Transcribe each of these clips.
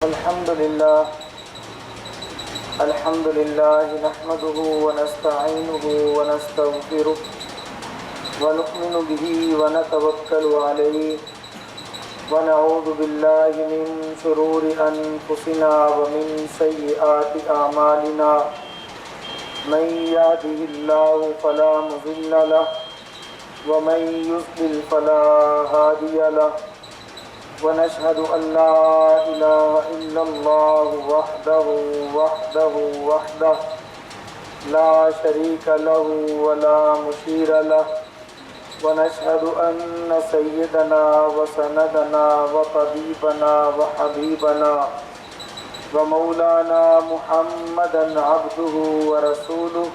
الحمد لله نحمده ونستعينه ونستغفره ونؤمن به ونتوكل عليه ونعوذ بالله من شرور أنفسنا ومن سيئات أعمالنا من يهده الله فلا مضل له ومن يضلل فلا هادي له ونشهد أن لا إله إلا الله وحده لا شريك له ولا مشير له ونشهد أن سيدنا وسندنا وطبيبنا وحبيبنا ومولانا محمدا عبده ورسوله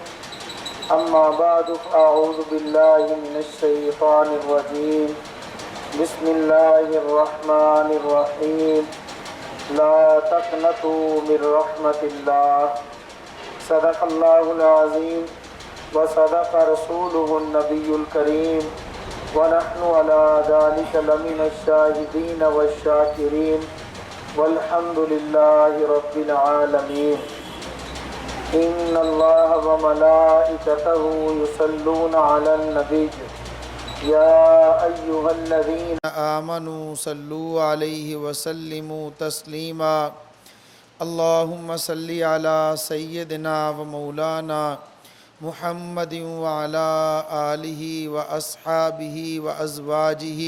أما بعد فأعوذ بالله من الشيطان الرجيم بسم الله الرحمن الرحيم لا تقنطوا من رحمة الله صدق الله العظيم وصدق رسوله النبي الكريم ونحن على ذلك لمن الشاهدين والشاكرين والحمد لله رب العالمين إن الله وملائكته يصلون على النبي يا أيها الذين آمنوا صلوا عليه وسلموا تسليما اللهم صل على سيدنا ومولانا محمد وعلى آله وأصحابه وأزواجه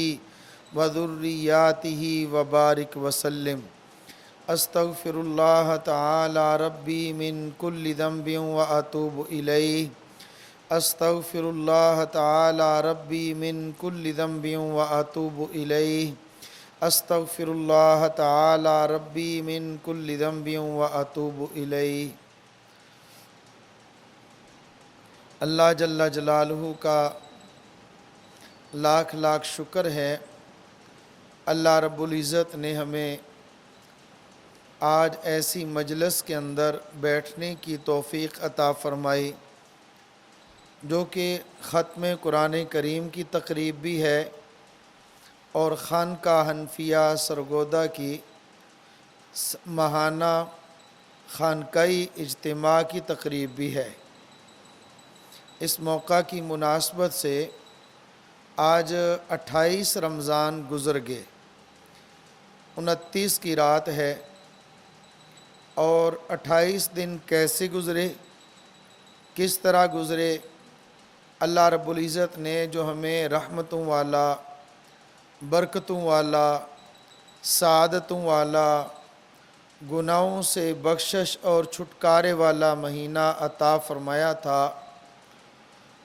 وذرياته وبارك وسلم استغفر الله تعالى ربي من كل ذنب وأتوب إليه استغفر الله تعالى ربي من كل ذنب وأتوب إليه استغفر الله تعالى ربي من كل ذنب وأتوب إليه۔ اللہ جل جلالہ کا لاکھ لاکھ شکر ہے، اللہ رب العزت نے ہمیں آج ایسی مجلس کے اندر بیٹھنے کی توفیق عطا فرمائی جو کہ ختم قرآن کریم کی تقریب بھی ہے اور خانقاہ حنفیہ سرگودا کی ماہانہ خانقاہی اجتماع کی تقریب بھی ہے۔ اس موقع کی مناسبت سے آج 28 رمضان گزر گئے، 29 کی رات ہے، اور 28 دن کیسے گزرے، کس طرح گزرے، اللہ رب العزت نے جو ہمیں رحمتوں والا، برکتوں والا، سعادتوں والا، گناہوں سے بخشش اور چھٹکارے والا مہینہ عطا فرمایا تھا،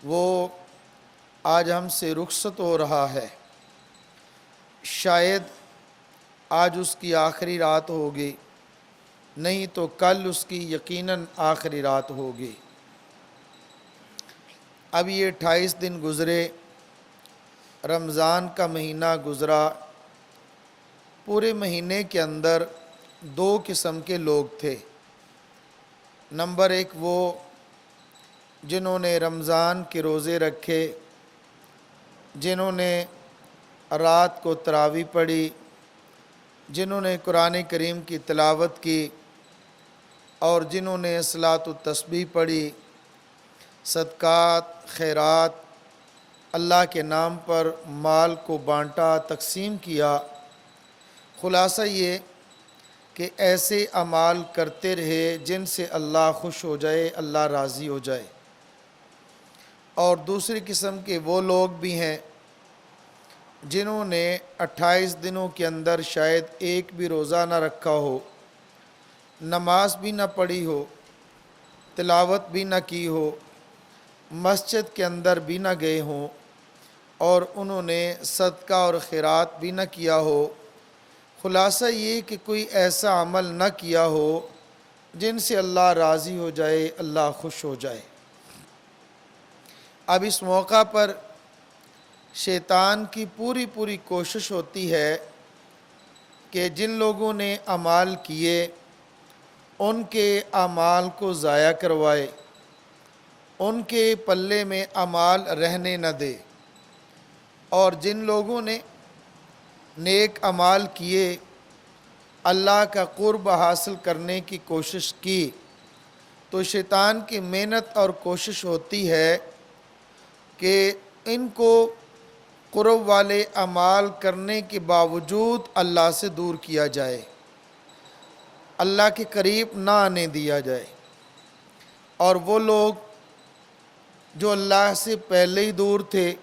وہ آج ہم سے رخصت ہو رہا ہے۔ شاید آج اس کی آخری رات ہوگی، نہیں تو کل اس کی یقیناً آخری رات ہوگی۔ اب یہ 28 دن گزرے، رمضان کا مہینہ گزرا۔ پورے مہینے کے اندر 2 قسم کے لوگ تھے۔ نمبر 1 وہ جنہوں نے رمضان کے روزے رکھے، جنہوں نے رات کو تراویح پڑھی، جنہوں نے قرآن کریم کی تلاوت کی، اور جنہوں نے صلاۃ التسبیح پڑھی، صدقات، خیرات، اللہ کے نام پر مال کو بانٹا، تقسیم کیا۔ خلاصہ یہ کہ ایسے اعمال کرتے رہے جن سے اللہ خوش ہو جائے، اللہ راضی ہو جائے۔ اور دوسری قسم کے وہ لوگ بھی ہیں جنہوں نے 28 دنوں کے اندر شاید ایک بھی روزہ نہ رکھا ہو، نماز بھی نہ پڑھی ہو، تلاوت بھی نہ کی ہو، مسجد کے اندر بھی نہ گئے ہوں، اور انہوں نے صدقہ اور خیرات بھی نہ کیا ہو۔ خلاصہ یہ کہ کوئی ایسا عمل نہ کیا ہو جن سے اللہ راضی ہو جائے، اللہ خوش ہو جائے۔ اب اس موقع پر شیطان کی پوری کوشش ہوتی ہے کہ جن لوگوں نے اعمال کیے ان کے اعمال کو ضائع کروائے، ان کے پلے میں اعمال رہنے نہ دے، اور جن لوگوں نے نیک اعمال کیے اللہ کا قرب حاصل کرنے کی کوشش کی تو شیطان کی محنت اور کوشش ہوتی ہے کہ ان کو قرب والے اعمال کرنے کے باوجود اللہ سے دور کیا جائے، اللہ کے قریب نہ آنے دیا جائے، اور وہ لوگ جو اللہ سے پہلے ہی دور تھے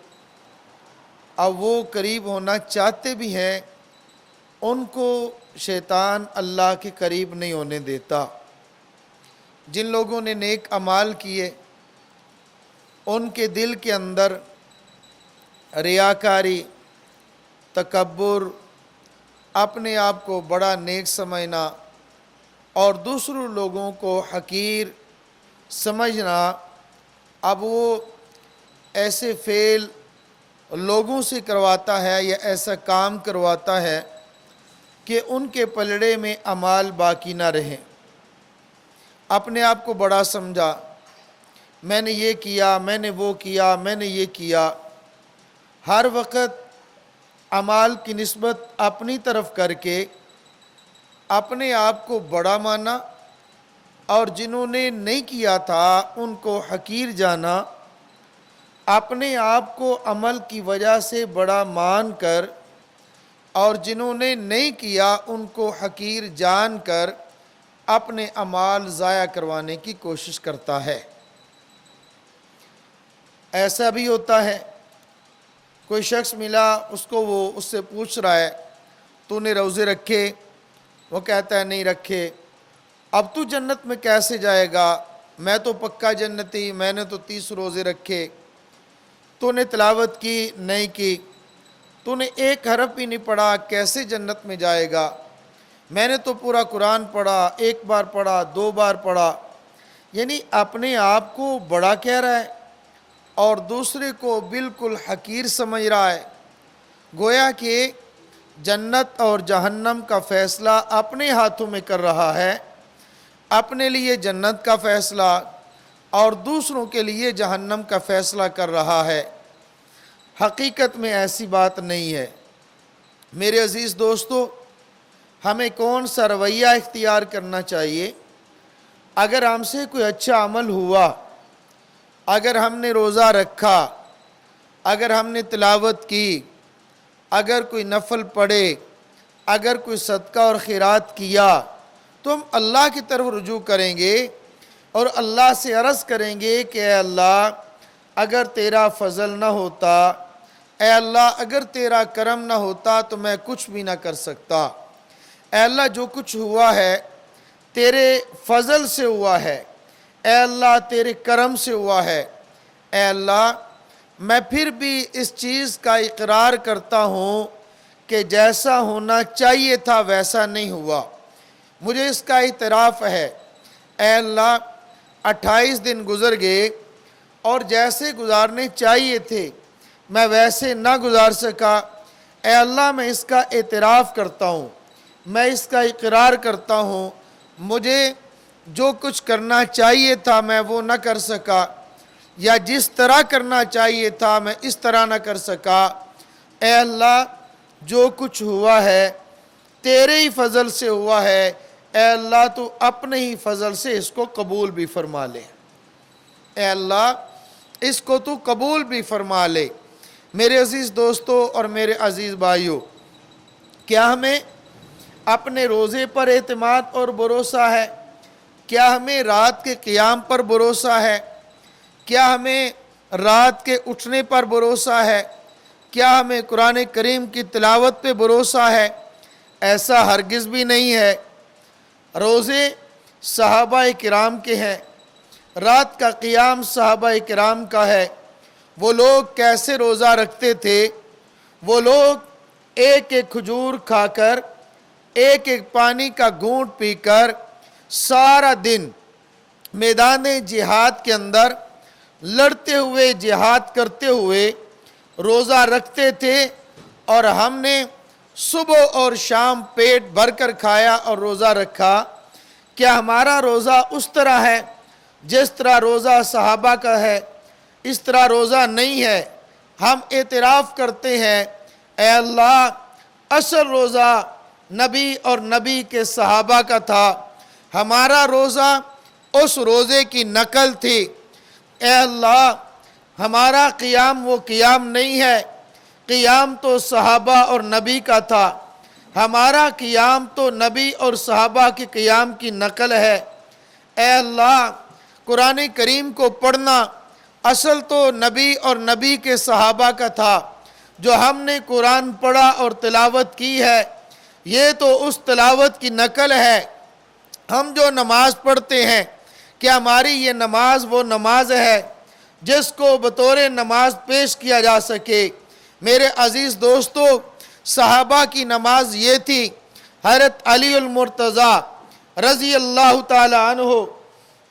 اب وہ قریب ہونا چاہتے بھی ہیں، ان کو شیطان اللہ کے قریب نہیں ہونے دیتا۔ جن لوگوں نے نیک اعمال کیے ان کے دل کے اندر ریاکاری، تکبر، اپنے آپ کو بڑا نیک سمجھنا اور دوسروں لوگوں کو حقیر سمجھنا، اب وہ ایسے فعل لوگوں سے کرواتا ہے یا ایسا کام کرواتا ہے کہ ان کے پلڑے میں اعمال باقی نہ رہیں۔ اپنے آپ کو بڑا سمجھا، میں نے یہ کیا، میں نے وہ کیا، میں نے یہ کیا، ہر وقت اعمال کی نسبت اپنی طرف کر کے اپنے آپ کو بڑا مانا اور جنہوں نے نہیں کیا تھا ان کو حقیر جانا، اپنے آپ کو عمل کی وجہ سے بڑا مان کر اور جنہوں نے نہیں کیا ان کو حقیر جان کر اپنے اعمال ضائع کروانے کی کوشش کرتا ہے۔ ایسا بھی ہوتا ہے کوئی شخص ملا، وہ اس سے پوچھ رہا ہے تو نے روزے رکھے؟ وہ کہتا ہے نہیں رکھے۔ اب تو جنت میں کیسے جائے گا؟ میں تو پکا جنتی، میں نے تو 30 روزے رکھے۔ تو نے تلاوت کی؟ نہیں کی۔ تو نے ایک حرف بھی نہیں پڑھا، کیسے جنت میں جائے گا؟ میں نے تو پورا قرآن پڑھا، 1 بار پڑھا، 2 بار پڑھا۔ یعنی اپنے آپ کو بڑا کہہ رہا ہے اور دوسرے کو بالکل حقیر سمجھ رہا ہے، گویا کہ جنت اور جہنم کا فیصلہ اپنے ہاتھوں میں کر رہا ہے، اپنے لیے جنت کا فیصلہ اور دوسروں کے لیے جہنم کا فیصلہ کر رہا ہے۔ حقیقت میں ایسی بات نہیں ہے۔ میرے عزیز دوستو، ہمیں کون سا رویہ اختیار کرنا چاہیے؟ اگر ہم سے کوئی اچھا عمل ہوا، اگر ہم نے روزہ رکھا، اگر ہم نے تلاوت کی، اگر کوئی نفل پڑھے، اگر کوئی صدقہ اور خیرات کیا، تو ہم اللہ کی طرف رجوع کریں گے اور اللہ سے عرض کریں گے کہ اے اللہ اگر تیرا فضل نہ ہوتا، اے اللہ اگر تیرا کرم نہ ہوتا تو میں کچھ بھی نہ کر سکتا۔ اے اللہ جو کچھ ہوا ہے تیرے فضل سے ہوا ہے، اے اللہ تیرے کرم سے ہوا ہے۔ اے اللہ میں پھر بھی اس چیز کا اقرار کرتا ہوں کہ جیسا ہونا چاہیے تھا ویسا نہیں ہوا، مجھے اس کا اعتراف ہے۔ اے اللہ 28 دن گزر گئے اور جیسے گزارنے چاہیے تھے میں ویسے نہ گزار سکا، اے اللہ میں اس کا اعتراف کرتا ہوں، میں اس کا اقرار کرتا ہوں، مجھے جو کچھ کرنا چاہیے تھا میں وہ نہ کر سکا، یا جس طرح کرنا چاہیے تھا میں اس طرح نہ کر سکا۔ اے اللہ جو کچھ ہوا ہے تیرے ہی فضل سے ہوا ہے، اے اللہ تو اپنے ہی فضل سے اس کو قبول بھی فرما لے، اے اللہ اس کو تو قبول بھی فرما لے۔ میرے عزیز دوستو اور میرے عزیز بھائیو، کیا ہمیں اپنے روزے پر اعتماد اور بھروسہ ہے؟ کیا ہمیں رات کے قیام پر بھروسہ ہے؟ کیا ہمیں رات کے اٹھنے پر بھروسہ ہے؟ کیا ہمیں قرآن کریم کی تلاوت پہ بھروسہ ہے؟ ایسا ہرگز بھی نہیں ہے۔ روزے صحابہ کرام کے ہیں، رات کا قیام صحابہ کرام کا ہے۔ وہ لوگ کیسے روزہ رکھتے تھے؟ وہ لوگ ایک ایک کھجور کھا کر، ایک ایک پانی کا گھونٹ پی کر سارا دن میدان جہاد کے اندر لڑتے ہوئے، جہاد کرتے ہوئے روزہ رکھتے تھے، اور ہم نے صبح اور شام پیٹ بھر کر کھایا اور روزہ رکھا۔ کیا ہمارا روزہ اس طرح ہے جس طرح روزہ صحابہ کا ہے؟ اس طرح روزہ نہیں ہے۔ ہم اعتراف کرتے ہیں اے اللہ اصل روزہ نبی اور نبی کے صحابہ کا تھا۔ ہمارا روزہ اس روزے کی نقل تھی۔ اے اللہ، ہمارا قیام وہ قیام نہیں ہے، قیام تو صحابہ اور نبی کا تھا، ہمارا قیام تو نبی اور صحابہ کے قیام کی نقل ہے۔ اے اللہ، قرآن کریم کو پڑھنا اصل تو نبی اور نبی کے صحابہ کا تھا۔ جو ہم نے قرآن پڑھا اور تلاوت کی ہے، یہ تو اس تلاوت کی نقل ہے۔ ہم جو نماز پڑھتے ہیں، کہ ہماری یہ نماز وہ نماز ہے جس کو بطور نماز پیش کیا جا سکے۔ میرے عزیز دوستو، صحابہ کی نماز یہ تھی۔ حضرت علی المرتضیٰ رضی اللہ تعالی عنہ،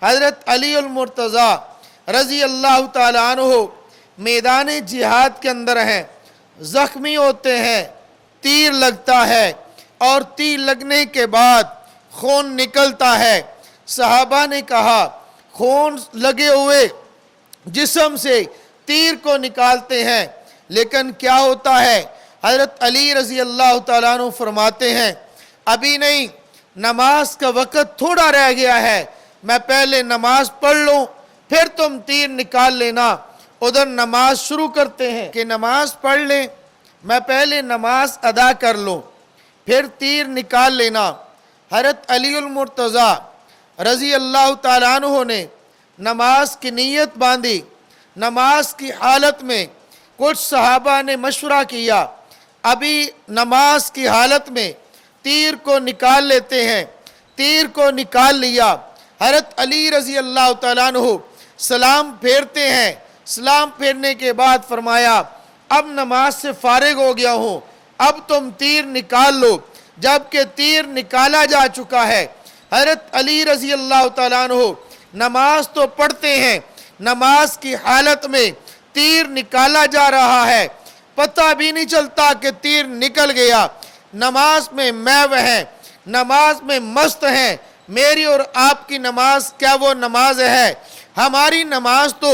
حضرت علی المرتضیٰ رضی اللہ تعالی عنہ میدان جہاد کے اندر ہیں، زخمی ہوتے ہیں، تیر لگتا ہے اور تیر لگنے کے بعد خون نکلتا ہے۔ صحابہ نے کہا خون لگے ہوئے جسم سے تیر کو نکالتے ہیں، لیکن کیا ہوتا ہے؟ حضرت علی رضی اللہ تعالیٰ عنہ فرماتے ہیں ابھی نہیں، نماز کا وقت تھوڑا رہ گیا ہے، میں پہلے نماز پڑھ لوں پھر تم تیر نکال لینا۔ ادھر نماز شروع کرتے ہیں کہ نماز پڑھ لیں، میں پہلے نماز ادا کر لوں پھر تیر نکال لینا۔ حضرت علی المرتضیٰ رضی اللہ تعالیٰ عنہ نے نماز کی نیت باندھی۔ نماز کی حالت میں کچھ صحابہ نے مشورہ کیا، ابھی نماز کی حالت میں تیر کو نکال لیتے ہیں۔ تیر کو نکال لیا، حضرت علی رضی اللہ تعالیٰ عنہ سلام پھیرتے ہیں۔ سلام پھیرنے کے بعد فرمایا اب نماز سے فارغ ہو گیا ہوں، اب تم تیر نکال لو۔ جبکہ تیر نکالا جا چکا ہے، حضرت علی رضی اللہ تعالیٰ عنہ نماز تو پڑھتے ہیں، نماز کی حالت میں تیر نکالا جا رہا ہے، پتہ بھی نہیں چلتا کہ تیر نکل گیا۔ نماز میں محو ہیں، نماز میں مست ہیں۔ میری اور آپ کی نماز کیا وہ نماز ہے؟ ہماری نماز تو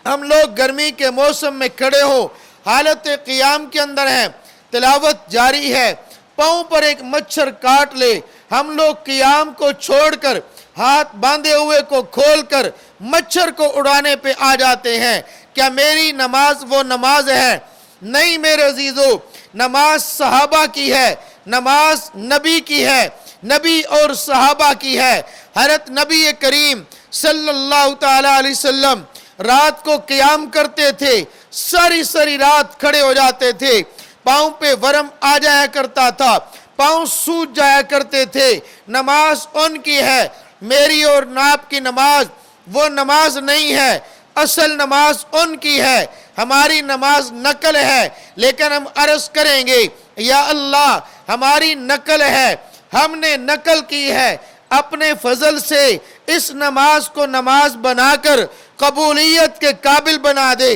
ہم لوگ گرمی کے موسم میں کھڑے ہو، حالت قیام کے اندر ہیں، تلاوت جاری ہے، پاؤں پر ایک مچھر کاٹ لے، ہم لوگ قیام کو چھوڑ کر ہاتھ باندھے ہوئے کو کھول کر مچھر کو اڑانے پہ آ جاتے ہیں۔ کیا میری نماز وہ نماز ہے؟ نہیں میرے عزیزو، نماز صحابہ کی ہے، نماز نبی کی ہے، نبی اور صحابہ کی ہے۔ حضرت نبی کریم صلی اللہ تعالیٰ علیہ وسلم رات کو قیام کرتے تھے، ساری رات کھڑے ہو جاتے تھے، پاؤں پہ ورم آ جایا کرتا تھا، پاؤں سوج جایا کرتے تھے۔ نماز ان کی ہے، میری اور آپ کی نماز وہ نماز نہیں ہے، اصل نماز ان کی ہے، ہماری نماز نقل ہے۔ لیکن ہم عرض کریں گے یا اللہ ہماری نقل ہے، ہم نے نقل کی ہے، اپنے فضل سے اس نماز کو نماز بنا کر قبولیت کے قابل بنا دے۔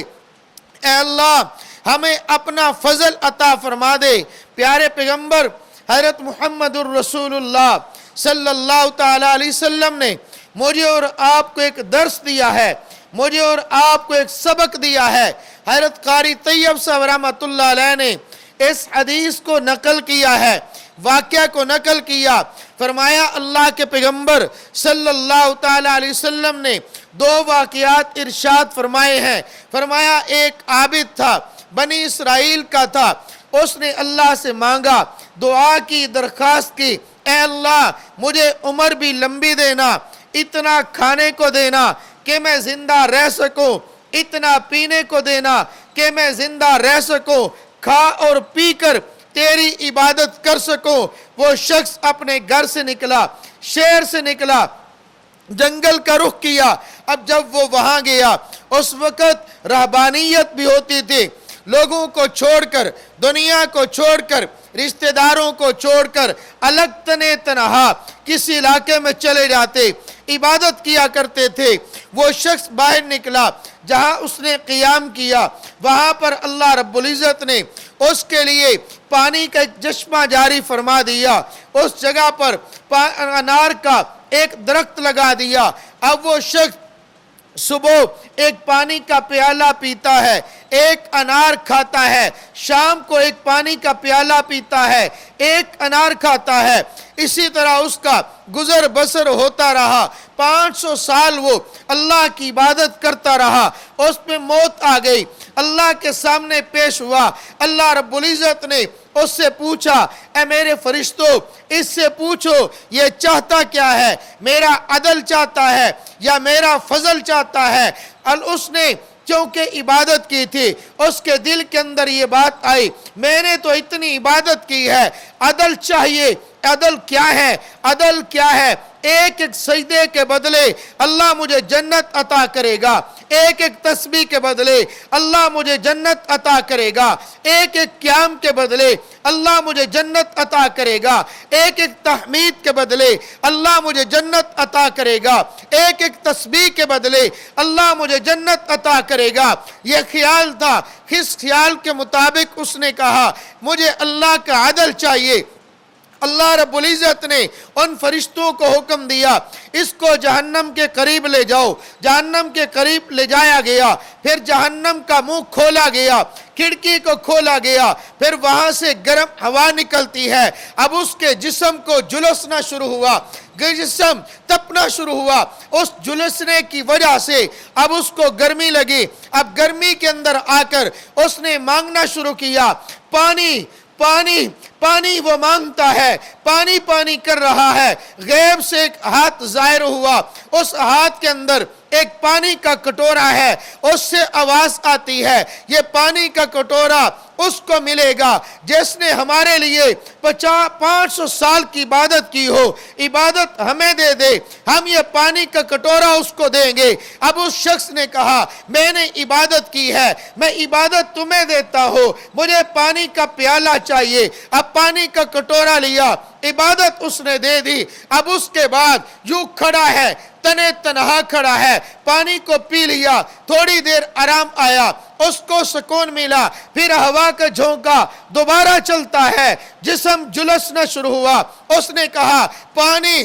اے اللہ ہمیں اپنا فضل عطا فرما دے۔ پیارے پیغمبر حضرت محمد الرسول اللہ صلی اللہ تعالیٰ علیہ وسلم نے مجھے اور آپ کو ایک درس دیا ہے، مجھے اور آپ کو ایک سبق دیا ہے۔ حضرت قاری طیب صاحب رحمۃ اللہ علیہ نے اس حدیث کو نقل کیا ہے، واقعہ کو نقل کیا۔ فرمایا اللہ کے پیغمبر صلی اللہ تعالیٰ علیہ وسلم نے دو واقعات ارشاد فرمائے ہیں۔ فرمایا ایک عابد تھا، بنی اسرائیل کا تھا، اس نے اللہ سے مانگا، دعا کی، درخواست کی، اے اللہ مجھے عمر بھی لمبی دینا، اتنا کھانے کو دینا کہ میں زندہ رہ سکوں، اتنا پینے کو دینا کہ میں زندہ رہ سکوں، کھا اور پی کر تیری عبادت کر سکوں۔ وہ شخص اپنے گھر سے نکلا، شہر سے نکلا، جنگل کا رخ کیا۔ اب جب وہ وہاں گیا، اس وقت رہبانیت بھی ہوتی تھی، لوگوں کو چھوڑ کر، دنیا کو چھوڑ کر، رشتہ داروں کو چھوڑ کر الگ تنے تنہا کسی علاقے میں چلے جاتے، عبادت کیا کرتے تھے۔ وہ شخص باہر نکلا، جہاں اس نے قیام کیا، وہاں پر اللہ رب العزت نے اس کے لیے پانی کا ایک چشمہ جاری فرما دیا، اس جگہ پر انار کا ایک درخت لگا دیا۔ اب وہ شخص صبح ایک پانی کا پیالہ پیتا ہے، ایک انار کھاتا ہے، شام کو ایک پانی کا پیالہ پیتا ہے، ایک انار کھاتا ہے، اسی طرح اس کا گزر بسر ہوتا رہا۔ 500 سال وہ اللہ کی عبادت کرتا رہا، اس پہ موت آ گئی، اللہ کے سامنے پیش ہوا، اللہ رب العزت نے اس سے پوچھا، اے میرے فرشتوں اس سے پوچھو یہ چاہتا کیا ہے، میرا عدل چاہتا ہے یا میرا فضل چاہتا ہے؟ اس نے کیونکہ عبادت کی تھی، اس کے دل کے اندر یہ بات آئی، میں نے تو اتنی عبادت کی ہے، عدل چاہیے۔ عدل کیا ہے؟ عدل کیا ہے؟ ایک ایک سجدے کے بدلے اللہ مجھے جنت عطا کرے گا، ایک ایک تسبیح کے بدلے اللہ مجھے جنت عطا کرے گا، ایک ایک قیام کے بدلے اللہ مجھے جنت عطا کرے گا، ایک ایک تحمید کے بدلے اللہ مجھے جنت عطا کرے گا، ایک ایک تسبیح کے بدلے اللہ مجھے جنت عطا کرے گا۔ یہ خیال تھا، اس خیال کے مطابق اس نے کہا مجھے اللہ کا عدل چاہیے۔ اللہ رب العزت نے ان فرشتوں کو حکم دیا اس کو جہنم کے قریب لے جاؤ۔ جہنم کے قریب لے جایا گیا، پھر جہنم کا منہ کھولا گیا، کھڑکی کو کھولا گیا، پھر وہاں سے گرم ہوا نکلتی ہے۔ اب اس کے جسم کو جلسنا شروع ہوا، جسم تپنا شروع ہوا، اس جلسنے کی وجہ سے اب اس کو گرمی لگی۔ اب گرمی کے اندر آ کر اس نے مانگنا شروع کیا، پانی پانی پانی وہ مانگتا ہے، پانی پانی کر رہا ہے۔ غیب سے ایک ہاتھ ظاہر ہوا، اس ہاتھ کے اندر ایک پانی کا کٹورا ہے، اس سے آواز آتی ہے یہ پانی کا کٹورا اس کو ملے گا جس نے ہمارے لیے 500 سال کی عبادت کی ہو، عبادت ہمیں دے دے، ہم یہ پانی کا کٹورا اس کو دیں گے۔ اب اس شخص نے کہا میں نے عبادت کی ہے، میں عبادت تمہیں دیتا ہوں، مجھے پانی کا پیالہ چاہیے۔ اب پانی کا کٹورا لیا، عبادت اس نے دے دی۔ اب اس کے بعد یوں کھڑا ہے، تنے تنہا کھڑا ہے، پانی کو پی لیا، تھوڑی دیر آرام آیا، اس کو سکون ملا، پھر ہوا کا جھونکا دوبارہ چلتا ہے، جسم جلسنا شروع ہوا۔ اس نے کہا پانی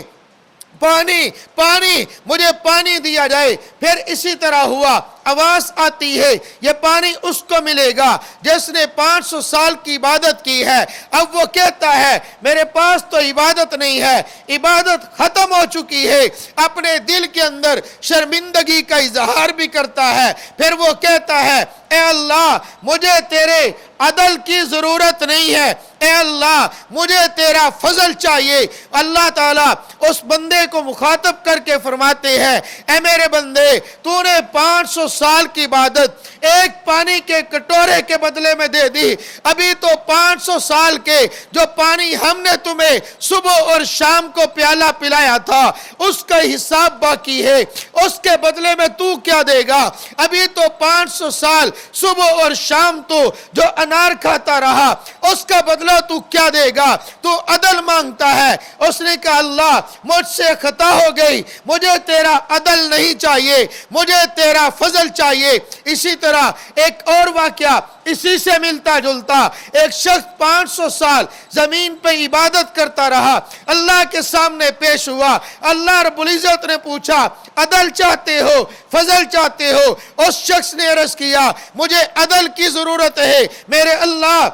پانی پانی، مجھے پانی دیا جائے۔ پھر اسی طرح ہوا، آواز آتی ہے یہ پانی اس کو ملے گا جس نے 500 سال کی عبادت کی ہے۔ اب وہ کہتا ہے میرے پاس تو عبادت نہیں ہے، عبادت ختم ہو چکی ہے، اپنے دل کے اندر شرمندگی کا اظہار بھی کرتا ہے۔ پھر وہ کہتا ہے اے اللہ مجھے تیرے عدل کی ضرورت نہیں ہے، اے اللہ مجھے تیرا فضل چاہیے۔ اللہ تعالیٰ اس بندے کو مخاطب کر کے فرماتے ہیں اے میرے بندے تو نے 500 سال کی عبادت ایک پانی کے کٹورے کے بدلے میں دے دی، ابھی تو 500 سال کے جو پانی ہم نے تمہیں صبح اور شام کو پیالہ پلایا تھا اس کا حساب باقی ہے، اس کے بدلے میں تو کیا دے گا؟ ابھی تو 500 سال صبح اور شام تو جو انار کھاتا رہا اس کا بدلہ تو کیا دے گا؟ تو عدل مانگتا ہے۔ اس نے کہا اللہ مجھ سے خطا ہو گئی، مجھے تیرا عدل نہیں چاہیے، مجھے تیرا فضل چاہیے۔ اسی طرح ایک اور واقعہ اسی سے ملتا جلتا، ایک شخص 500 سال زمین پہ عبادت کرتا رہا، اللہ کے سامنے پیش ہوا، اللہ رب العزت نے پوچھا عدل چاہتے ہو فضل چاہتے ہو؟ اس شخص نے عرض کیا مجھے عدل کی ضرورت ہے میرے اللہ۔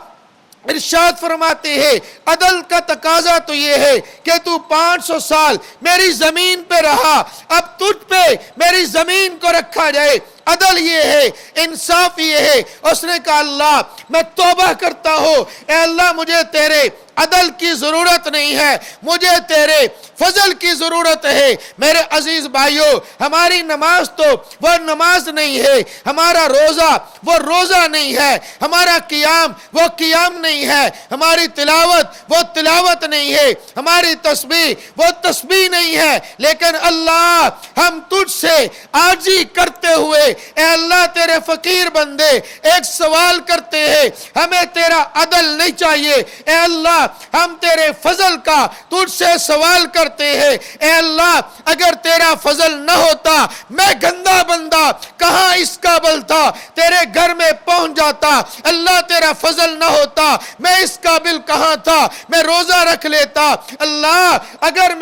ارشاد فرماتے ہیں عدل کا تقاضا تو یہ ہے کہ تو 500 سال میری زمین پہ رہا، اب تجھ پہ میری زمین کو رکھا جائے۔ عدل یہ ہے، انصاف یہ ہے۔ اس نے کہا اللہ میں توبہ کرتا ہوں، اے اللہ مجھے تیرے عدل کی ضرورت نہیں ہے، مجھے تیرے فضل کی ضرورت ہے۔ میرے عزیز بھائیوں ہماری نماز تو وہ نماز نہیں ہے، ہمارا روزہ وہ روزہ نہیں ہے، ہمارا قیام وہ قیام نہیں ہے، ہماری تلاوت وہ تلاوت نہیں ہے، ہماری تسبیح وہ تسبیح نہیں ہے، لیکن اللہ ہم تجھ سے عاجزی کرتے ہوئے اے اللہ تیرے فقیر بندے ایک سوال کرتے ہیں، ہمیں تیرا عدل نہیں چاہیے، اے اللہ ہم تیرے فضل کا تجھ سے سوال کرتے ہیں، اے اللہ اگر تیرا فضل نہ ہوتا میں گندا بندہ کہاں اس قابل تھا تیرے گھر میں پہنچ جاتا، اللہ تیرا فضل نہ ہوتا میں اس قابل کہاں تھا میں روزہ رکھ لیتا، اللہ اگر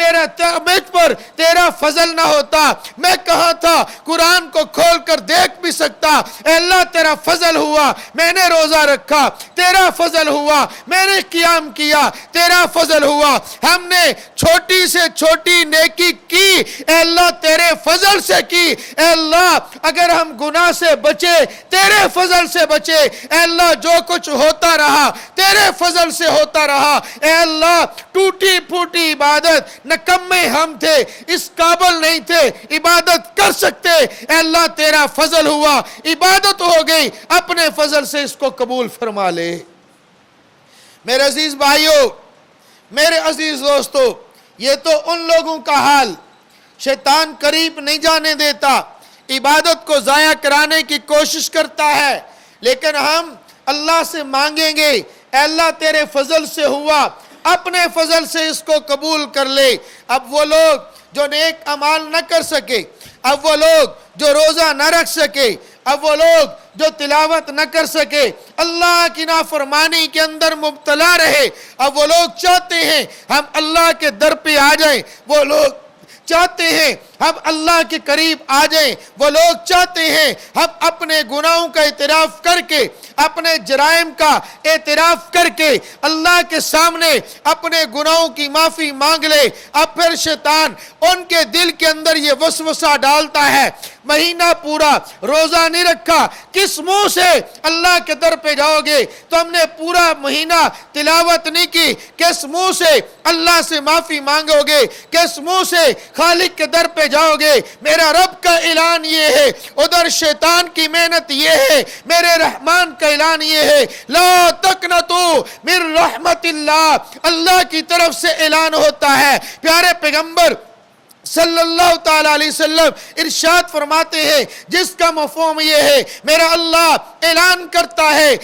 مجھ پر تیرا فضل نہ ہوتا میں کہاں تھا قرآن کو کھول کر دیکھ بھی سکتا، اے اللہ تیرا فضل ہوا میں نے روزہ رکھا، تیرا فضل ہوا میں نے قیام کیا، تیرا فضل ہوا ہم نے چھوٹی سے چھوٹی نیکی کی، اے اللہ تیرے فضل سے کی، اے اللہ اگر ہم گناہ سے بچے تیرے فضل سے بچے، اے اللہ جو کچھ ہوتا رہا تیرے فضل سے ہوتا رہا، اے اللہ ٹوٹی پھوٹی عبادت نکمے ہم تھے اس قابل نہیں تھے عبادت کر سکتے، اے اللہ تیرا فضل ہوا عبادت ہو گئی، اپنے فضل سے اس کو قبول فرما لے۔ میرے عزیز بھائیوں، میرے عزیز دوستو، یہ تو ان لوگوں کا حال، شیطان قریب نہیں جانے دیتا، عبادت کو ضائع کرانے کی کوشش کرتا ہے، لیکن ہم اللہ سے مانگیں گے اے اللہ تیرے فضل سے ہوا، اپنے فضل سے اس کو قبول کر لے۔ اب وہ لوگ جو نیک اعمال نہ کر سکے، اب وہ لوگ جو روزہ نہ رکھ سکے، اب وہ لوگ جو تلاوت نہ کر سکے، اللہ کی نافرمانی کے اندر مبتلا رہے، اب وہ لوگ چاہتے ہیں ہم اللہ کے در پہ آ جائیں، وہ لوگ چاہتے ہیں ہم اللہ کے قریب آ جائیں، وہ لوگ چاہتے ہیں ہم اپنے گناہوں کا اعتراف کر کے، اپنے جرائم کا اعتراف کر کے اللہ کے سامنے اپنے گناہوں کی معافی مانگ لے۔ اب پھر شیطان ان کے دل کے اندر یہ وسوسہ ڈالتا ہے، مہینہ پورا روزہ نہیں رکھا، کس منہ سے اللہ کے در پہ جاؤ گے؟ تم نے پورا مہینہ تلاوت نہیں کی، کس منہ سے اللہ سے معافی مانگو گے؟ کس منہ سے خالق کے در پہ جاؤ گے؟ میرا رب کا اعلان یہ ہے، ادھر شیطان کی محنت یہ ہے، میرے رحمان کا اعلان یہ ہے، لا تقنطوا من رحمت اللہ، اللہ کی طرف سے اعلان ہوتا ہے۔ پیارے پیغمبر صلی اللہ تعالیٰ علیہ وسلم ارشاد فرماتے ہیں، جس کا مفہوم یہ ہے میرا اللہ اعلان کرتا ہے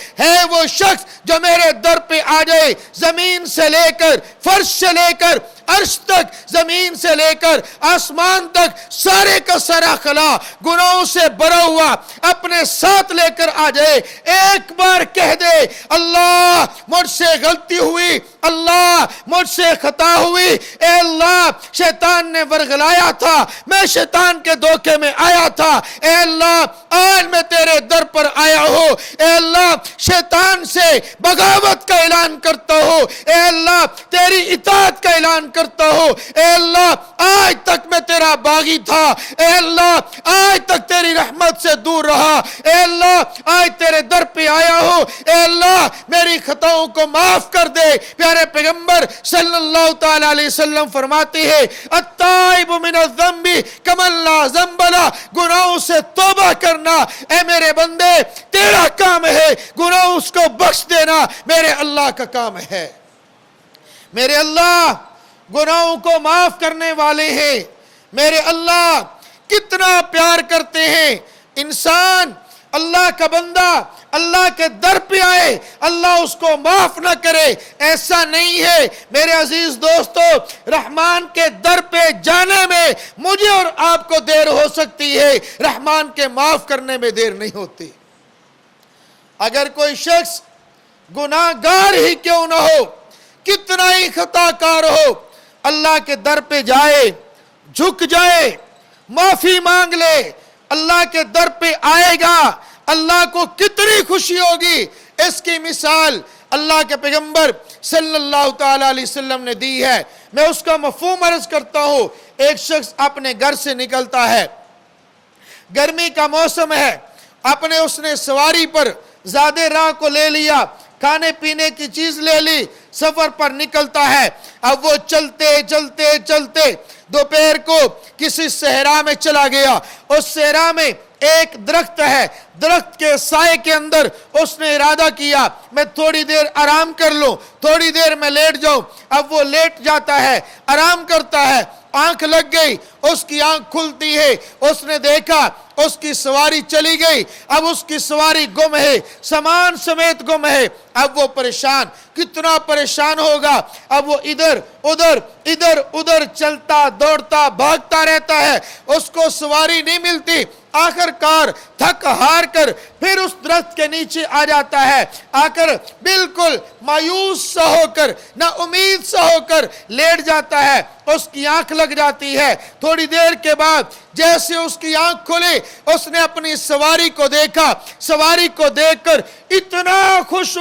وہ شخص جو میرے در پہ آ جائے، زمین سے لے کر فرش سے لے کر عرش تک، زمین سے لے کر آسمان تک سارے کا سارا خلا گناہوں سے بھرا ہوا اپنے ساتھ لے کر آ جائے، ایک بار کہہ دے اللہ مجھ سے غلطی ہوئی، اللہ مجھ سے خطا ہوئی، اے اللہ شیطان نے ورغلایا تھا، میں شیطان کے دھوکے میں آیا تھا، اے اللہ آج میں تیرے در پر آیا ہوں، اے اللہ شیطان سے بغاوت کا اعلان کرتا ہوں، اے اللہ تیری اطاعت کا اعلان کرتا ہوں، اے اللہ آج تک میں تیرا باغی تھا، اے اللہ آج تک تیری رحمت سے دور رہا، اے اللہ آج تیرے در پہ آیا ہوں، اے اللہ میری خطاؤں کو معاف کر دے۔ پیارے پیغمبر صلی اللہ تعالیٰ علیہ وسلم فرماتے ہیں، التائب من الذنب کمن لا ذنب لہ، گناہوں سے توبہ کرنا اے میرے بندے تیرا کام ہے، گناہوں اس کو بخش دینا میرے اللہ کا کام ہے۔ میرے اللہ گناہوں کو معاف کرنے والے ہیں، میرے اللہ کتنا پیار کرتے ہیں۔ انسان اللہ کا بندہ اللہ کے در پہ آئے اللہ اس کو معاف نہ کرے، ایسا نہیں ہے میرے عزیز دوستو۔ رحمان کے در پہ جانے میں مجھے اور آپ کو دیر ہو سکتی ہے، رحمان کے معاف کرنے میں دیر نہیں ہوتی۔ اگر کوئی شخص گناہ گار ہی کیوں نہ ہو، کتنا ہی خطا کار ہو، اللہ کے در پہ جائے، جھک جائے، معافی مانگ لے، اللہ کے در پہ آئے گا، اللہ کو کتنی خوشی ہوگی۔ اس کی مثال اللہ کے پیغمبر صلی اللہ تعالیٰ علیہ وسلم نے دی ہے، میں اس کا مفہوم عرض کرتا ہوں۔ ایک شخص اپنے گھر سے نکلتا ہے، گرمی کا موسم ہے، اپنے اس نے سواری پر زیادہ راہ کو لے لیا، کھانے پینے کی چیز لے لی، سفر پر نکلتا ہے۔ اب وہ چلتے چلتے چلتے دوپہر کو کسی صحرا میں چلا گیا، اس صحرا میں ایک درخت ہے، درخت کے سائے کے اندر اس نے ارادہ کیا میں تھوڑی دیر آرام کر لوں، تھوڑی دیر میں لیٹ جاؤں۔ اب وہ لیٹ جاتا ہے، آرام کرتا ہے، آنکھ لگ گئی، اس کی آنکھ کھلتی ہے، اس نے دیکھا اس کی سواری چلی گئی، اب اس کی سواری گم ہے، سامان سمیت گم ہے۔ اب وہ پریشان، کتنا پریشان ہوگا، اب وہ ادھر ادھر چلتا دوڑتا بھاگتا رہتا ہے، اس کو سواری نہیں ملتی۔ آخر کار تھک ہار کر پھر اس درخت کے نیچے آ جاتا ہے، آ کر بالکل مایوس سا ہو کر، نا امید سا ہو کر لیٹ جاتا ہے۔ اس کی آنکھ لگ جاتی ہے، تھوڑی دیر کے بعد جیسے اس کی آنکھ کھلی، اس نے اپنی سواری کو دیکھا، سواری کو دیکھ کر اتنا خوش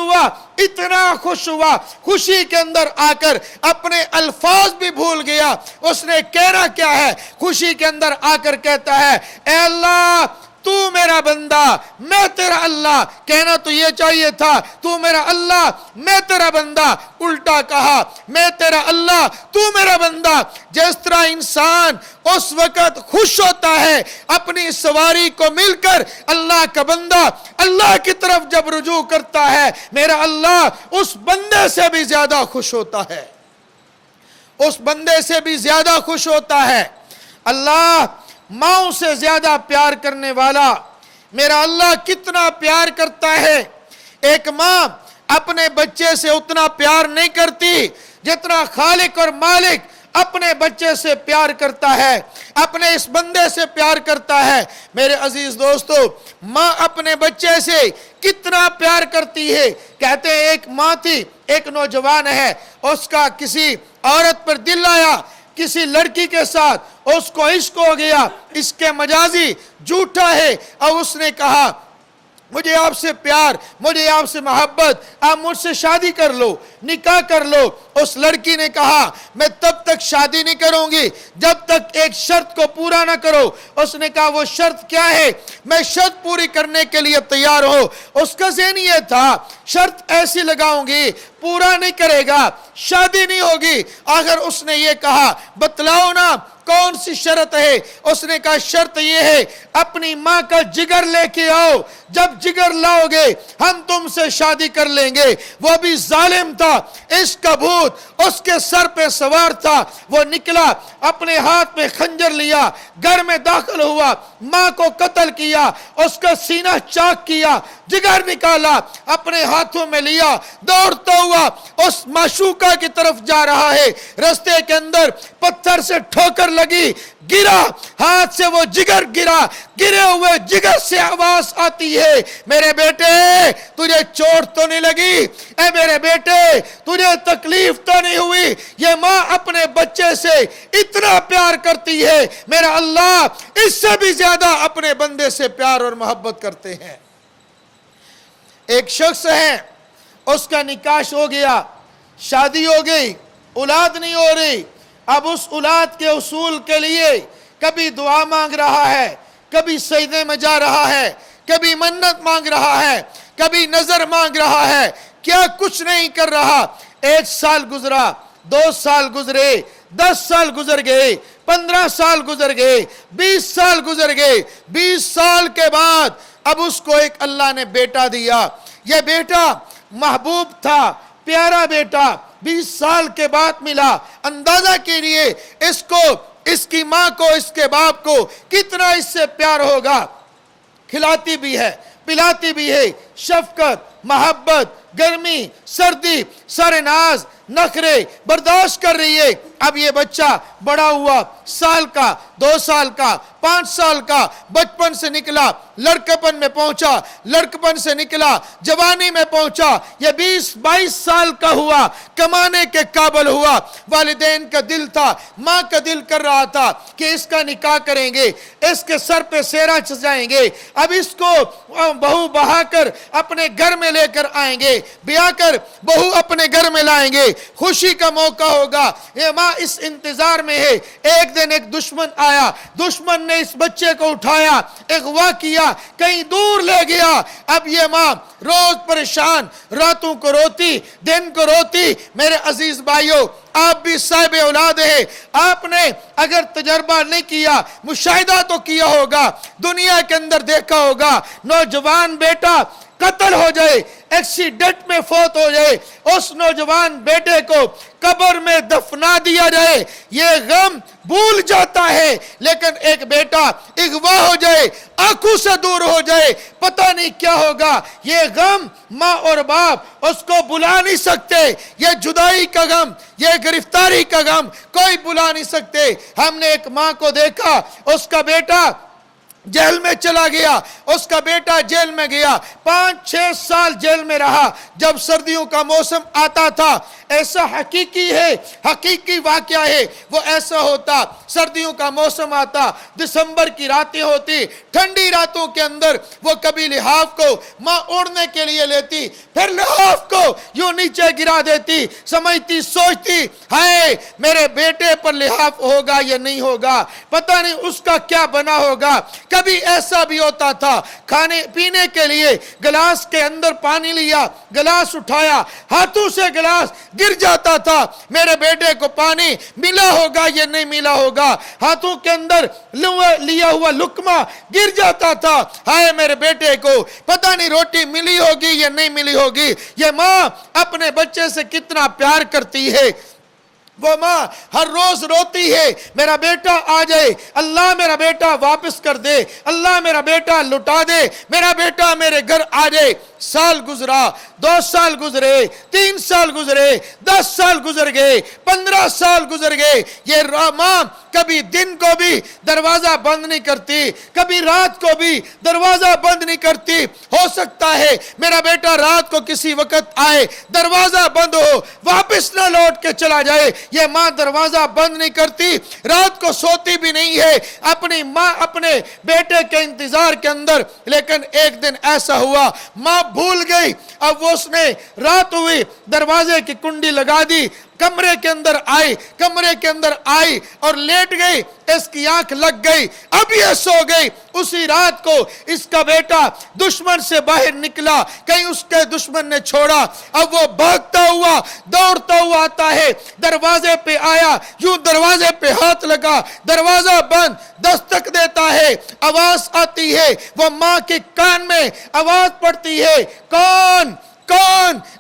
ہوا، خوشی کے اندر آ کر اپنے الفاظ بھی بھول گیا، اس نے کہنا کیا ہے، خوشی کے اندر آ کر کہتا ہے، اے اللہ تو میرا بندہ میں تیرا اللہ۔ کہنا تو یہ چاہیے تھا تو میرا اللہ میں تیرا بندہ، الٹا کہا میں تیرا اللہ تو میرا بندہ۔ جس طرح انسان اس وقت خوش ہوتا ہے اپنی سواری کو مل کر، اللہ کا بندہ اللہ کی طرف جب رجوع کرتا ہے، میرا اللہ اس بندے سے بھی زیادہ خوش ہوتا ہے، اس بندے سے بھی زیادہ خوش ہوتا ہے۔ اللہ ماؤں سے زیادہ پیار کرنے والا، میرا اللہ کتنا پیار کرتا ہے۔ ایک ماں اپنے بچے سے اتنا پیار نہیں کرتی جتنا خالق اور مالک اپنے بچے سے پیار کرتا ہے، اپنے اس بندے سے پیار کرتا ہے۔ میرے عزیز دوستو، ماں اپنے بچے سے کتنا پیار کرتی ہے۔ کہتے ہیں ایک ماں تھی، ایک نوجوان ہے، اس کا کسی عورت پر دل آیا، کسی لڑکی کے ساتھ اس کو عشق ہو گیا، اس کے مجازی جھوٹا ہے، اور اس نے کہا مجھے آپ سے پیار، مجھے آپ سے محبت، آپ مجھ سے شادی کر لو، نکاح کر لو۔ اس لڑکی نے کہا میں تب تک شادی نہیں کروں گی جب تک ایک شرط کو پورا نہ کرو۔ اس نے کہا وہ شرط کیا ہے؟ میں شرط پوری کرنے کے لیے تیار ہوں۔ اس کا ذہن یہ تھا شرط ایسی لگاؤں گی، پورا نہیں کرے گا شادی نہیں ہوگی۔ آخر اس نے یہ کہا بتلاؤ نا کون سی شرط ہے؟ اس نے کہا شرط یہ ہے اپنی ماں کا جگر لے کے آؤ، جب جگر لاؤ گے ہم تم سے شادی کر لیں گے۔ وہ بھی ظالم تھا، عشق کا بھوت اس کے سر پہ سوار تھا۔ وہ نکلا، اپنے ہاتھ میں خنجر لیا، گھر میں داخل ہوا، ماں کو قتل کیا، اس کا سینہ چاک کیا، جگر نکالا، اپنے ہاتھوں میں لیا، دوڑتا ہوا اس معشوقہ کی طرف جا رہا ہے۔ رستے کے اندر پتھر سے ٹھوکر لگی، گرا، ہاتھ سے وہ جگر گرا، گرے ہوئے جگر سے آواز آتی ہے میرے بیٹے تجھے چوٹ تو نہیں لگی؟ اے میرے بیٹے تجھے تکلیف تو نہیں ہوئی؟ یہ ماں اپنے بچے سے اتنا پیار کرتی ہے، میرا اللہ اس سے بھی زیادہ اپنے بندے سے پیار اور محبت کرتے ہیں۔ ایک شخص ہے، اس کا نکاح ہو گیا، شادی ہو گئی، اولاد نہیں ہو رہی۔ اب اس اولاد کے حصول کے لیے کبھی دعا مانگ رہا ہے، کبھی سجدے میں جا رہا ہے، کبھی منت مانگ رہا ہے، کبھی نظر مانگ رہا ہے، کیا کچھ نہیں کر رہا۔ 1 سال گزرا، 2 سال گزرے، 10 سال گزر گئے، 15 سال گزر گئے، 20 سال گزر گئے۔ 20 سال کے بعد اب اس کو ایک اللہ نے بیٹا دیا۔ یہ بیٹا محبوب تھا، پیارا بیٹا، 20 سال کے بعد ملا۔ اندازہ کیجئے اس کو، اس کی ماں کو، اس کے باپ کو کتنا اس سے پیار ہوگا۔ کھلاتی بھی ہے، پلاتی بھی ہے، شفقت، محبت، گرمی، سردی، سر ناز، نخرے برداشت کر رہی ہے۔ اب یہ بچہ بڑا ہوا، سال کا، 2 سال کا، 5 سال کا، بچپن سے نکلا، لڑکپن میں پہنچا، لڑکپن سے نکلا، جوانی میں پہنچا، یہ 20-22 سال کا ہوا، کمانے کے قابل ہوا۔ والدین کا دل تھا، ماں کا دل کر رہا تھا کہ اس کا نکاح کریں گے، اس کے سر پہ سیرا چسائیں گے، اب اس کو بہو بہا کر اپنے گھر میں لے کر آئیں گے، بیاہ کر بہو اپنے گھر میں لائیں گے، خوشی کا موقع ہوگا۔ یہ ماں اس انتظار میں ہے۔ ایک دن ایک دشمن آیا، دشمن نے اس بچے کو اٹھایا، اغوا کیا، کہیں دور لے گیا۔ اب یہ ماں روز پریشان، راتوں کو روتی، دن کو روتی۔ میرے عزیز بھائیوں، آپ بھی صاحب اولاد ہیں، آپ نے اگر تجربہ نہیں کیا، مشاہدہ تو کیا ہوگا، دنیا کے اندر دیکھا ہوگا، نوجوان بیٹا قتل ہو جائے، ایکسیڈنٹ میں فوت ہو جائے، اس نوجوان بیٹے کو قبر میں دفنا دیا جائے، یہ غم بھول جاتا ہے۔ لیکن ایک بیٹا اغوا ہو جائے، آنکھوں سے دور ہو جائے، پتہ نہیں کیا ہوگا۔ یہ غم ماں اور باپ اس کو بلا نہیں سکتے، یہ جدائی کا غم، یہ گرفتاری کا غم کوئی بلا نہیں سکتے۔ ہم نے ایک ماں کو دیکھا، اس کا بیٹا جیل میں چلا گیا، اس کا بیٹا جیل میں گیا، 5-6 سال جیل میں رہا۔ جب سردیوں کا موسم آتا تھا، ایسا حقیقی ہے، حقیقی واقعہ ہے، وہ ایسا ہوتا، سردیوں کا موسم آتا، دسمبر کی راتیں ہوتی، ٹھنڈی راتوں کے اندر وہ کبھی لحاف کو ماں اوڑھنے کے لیے لیتی، پھر لحاف کو یوں نیچے گرا دیتی، سمجھتی، سوچتی، ہائے میرے بیٹے پر لحاف ہوگا یا نہیں ہوگا، پتہ نہیں اس کا کیا بنا ہوگا۔ کبھی ایسا بھی ہوتا تھا، کھانے پینے کے لیے گلاس کے اندر پانی لیا، گلاس اٹھایا، ہاتھوں سے گلاس گر جاتا تھا، میرے بیٹے کو پانی ملا ہوگا یا نہیں ملا ہوگا، ہاتھوں کے اندر لیا ہوا لقمہ گر جاتا تھا، ہائے میرے بیٹے کو پتہ نہیں روٹی ملی ہوگی یا نہیں ملی ہوگی۔ یہ ماں اپنے بچے سے کتنا پیار کرتی ہے، وہ ماں ہر روز روتی ہے، میرا بیٹا آ جائے، اللہ میرا بیٹا واپس کر دے، اللہ میرا بیٹا لٹا دے، میرا بیٹا میرے گھر آ جائے۔ سال گزرا، 2 سال گزرے، 3 سال گزرے، 10 سال گزر گئے، 15 سال گزر گئے۔ یہ ماں کبھی دن کو بھی دروازہ بند نہیں کرتی، کبھی رات کو بھی دروازہ بند نہیں کرتی۔ ہو سکتا ہے میرا بیٹا رات کو کسی وقت آئے، دروازہ بند ہو، واپس نہ لوٹ کے چلا جائے، یہ ماں دروازہ بند نہیں کرتی، رات کو سوتی بھی نہیں ہے، اپنی ماں اپنے بیٹے کے انتظار کے اندر۔ لیکن ایک دن ایسا ہوا، ماں بھول گئی، اب اس نے رات ہوئی، دروازے کی کنڈی لگا دی، کمرے کے اندر آئی اور لیٹ گئی، اس کی آنکھ لگ گئی، اب یہ سو گئی۔ اسی رات کو اس کا بیٹا دشمن سے باہر نکلا، کہیں اس کے دشمن نے چھوڑا، اب وہ بھاگتا ہوا دوڑتا ہوا آتا ہے، دروازے پہ آیا، یوں دروازے پہ ہاتھ لگا، دروازہ بند، دستک دیتا ہے، آواز آتی ہے، وہ ماں کے کان میں آواز پڑتی ہے، کون؟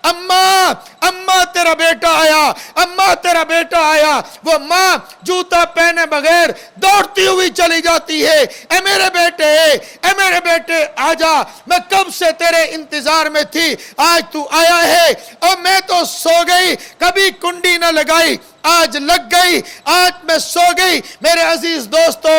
اماں تیرا بیٹا آیا، اماں تیرا بیٹا آیا۔ وہ ماں جوتا پہنے بغیر دوڑتی ہوئی چلی جاتی ہے، اے میرے بیٹے آجا، میں کب سے تیرے انتظار میں تھی، آج تو آیا ہے، اور میں تو سو گئی، کبھی کنڈی نہ لگائی، آج لگ گئی، آج میں سو گئی۔ میرے عزیز دوستو،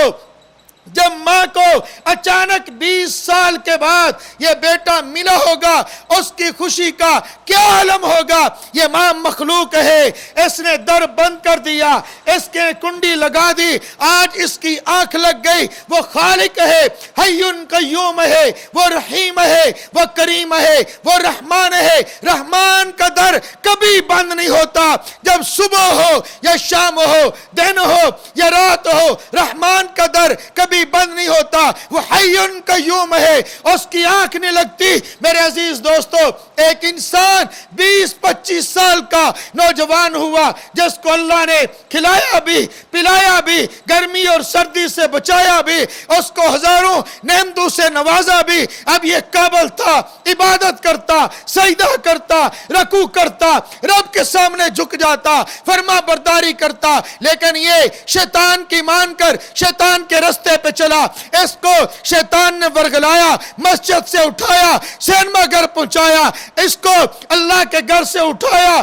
جب ماں کو اچانک 20 سال کے بعد یہ بیٹا ملا ہوگا، اس کی خوشی کا کیا عالم ہوگا۔ یہ ماں مخلوق ہے، اس نے در بند کر دیا، اس کے کنڈی لگا دی، آج اس کی آنکھ لگ گئی۔ وہ خالق ہے، حی قیوم ہے، وہ رحیم ہے، وہ کریم ہے، وہ رحمان ہے۔ رحمان کا در کبھی بند نہیں ہوتا، جب صبح ہو یا شام ہو، دن ہو یا رات ہو، رحمان کا در کبھی بند نہیں ہوتا۔ وہ حی قیوم ہے، اس کی آنکھ نہیں لگتی۔ میرے عزیز دوستو، ایک انسان 20-25 سال کا نوجوان ہوا، جس کو اللہ نے کھلایا بھی پلایا بھی، گرمی اور سردی سے بچایا بھی، اس کو ہزاروں نعمتوں سے نوازا بھی۔ اب یہ قابل تھا، عبادت کرتا، سجدہ کرتا، رکوع کرتا، رب کے سامنے جھک جاتا، فرما برداری کرتا، لیکن یہ شیطان کی مان کر شیطان کے رستے پہ چلا۔ اس کو شیطان نے ورگلایا، مسجد سے اٹھایا، سینما گھر پہنچایا، اس کو اللہ کے گھر سے اٹھایا،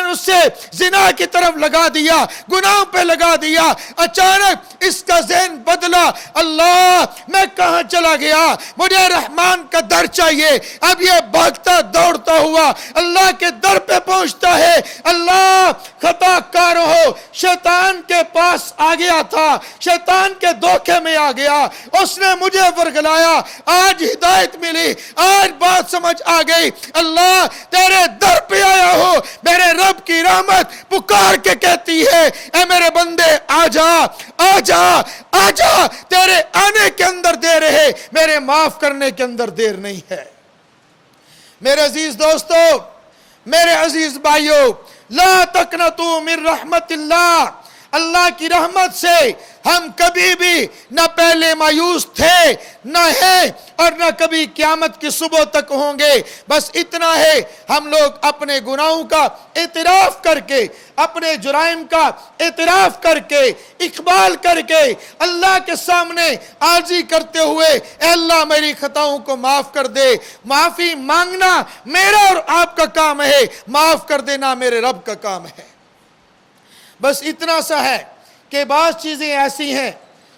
اس سے زنا کی طرف لگا دیا، گناہوں پہ لگا دیا۔ اچانک اس کا ذہن بدلا، اللہ میں کہاں چلا گیا، مجھے رحمان کا در چاہیے۔ اب یہ بھاگتا دوڑتا ہوا اللہ کے در پہ پہنچتا ہے۔ اللہ خطا کار ہو، شیطان کے پاس آ گیا تھا، شیطان کے دھوکے میں آ گیا، اس نے مجھے ورگلایا، آج ہدایت ملی، آج بات سمجھ آ گئی۔ اللہ تیرے در پہ آیا ہو، میرے رب کی رحمت پکار کے کہتی ہے، اے میرے بندے آجا آجا آجا، تیرے آنے کے اندر دیر ہے، میرے معاف کرنے کے اندر دیر نہیں ہے۔ میرے عزیز دوستو، میرے عزیز بھائیو، لا تقنطوا من رحمت اللہ، اللہ کی رحمت سے ہم کبھی بھی نہ پہلے مایوس تھے نہ ہیں اور نہ کبھی قیامت کی صبح تک ہوں گے. بس اتنا ہے ہم لوگ اپنے گناہوں کا اعتراف کر کے اپنے جرائم کا اعتراف کر کے اقبال کر کے اللہ کے سامنے عاجزی کرتے ہوئے اے اللہ میری خطاؤں کو معاف کر دے. معافی مانگنا میرا اور آپ کا کام ہے, معاف کر دینا میرے رب کا کام ہے. بس اتنا سا ہے کہ بعض چیزیں ایسی ہیں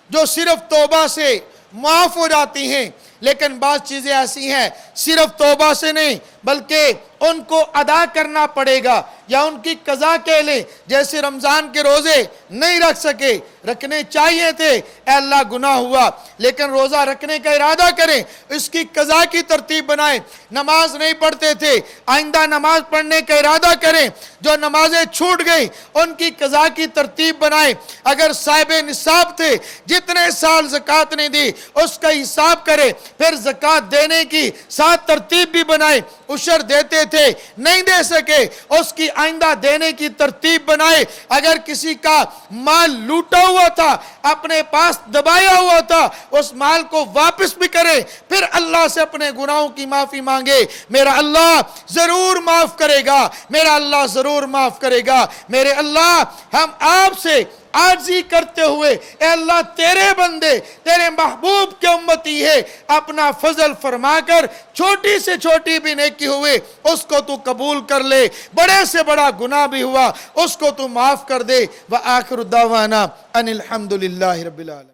جو صرف توبہ سے معاف ہو جاتی ہیں, لیکن بعض چیزیں ایسی ہیں صرف توبہ سے نہیں بلکہ ان کو ادا کرنا پڑے گا یا ان کی قضا کہہ لیں. جیسے رمضان کے روزے نہیں رکھ سکے, رکھنے چاہیے تھے, اے اللہ گناہ ہوا, لیکن روزہ رکھنے کا ارادہ کریں, اس کی قضا کی ترتیب بنائیں. نماز نہیں پڑھتے تھے, آئندہ نماز پڑھنے کا ارادہ کریں. جو نمازیں چھوٹ گئیں ان کی قضا کی ترتیب بنائیں. اگر صاحب نصاب تھے, جتنے سال زکوٰۃ نہیں دی اس کا حساب کریں, پھر زکوٰۃ دینے کی ساتھ ترتیب بھی بنائیں. عشر دیتے تھے نہیں دے سکے, اس کی آئندہ دینے کی ترتیب بنائے. اگر کسی کا مال لوٹا ہوا تھا, اپنے پاس دبایا ہوا تھا, اس مال کو واپس بھی کرے, پھر اللہ سے اپنے گناہوں کی معافی مانگے. میرا اللہ ضرور معاف کرے گا, میرا اللہ ضرور معاف کرے گا. میرے اللہ ہم آپ سے عاجزی کرتے ہوئے اے اللہ تیرے بندے تیرے محبوب کے امتی ہے, اپنا فضل فرما کر چھوٹی سے چھوٹی بھی نیکی ہوئے اس کو تو قبول کر لے, بڑے سے بڑا گناہ بھی ہوا اس کو تو معاف کر دے. وآخر دعوانا ان الحمدللہ رب العالمین.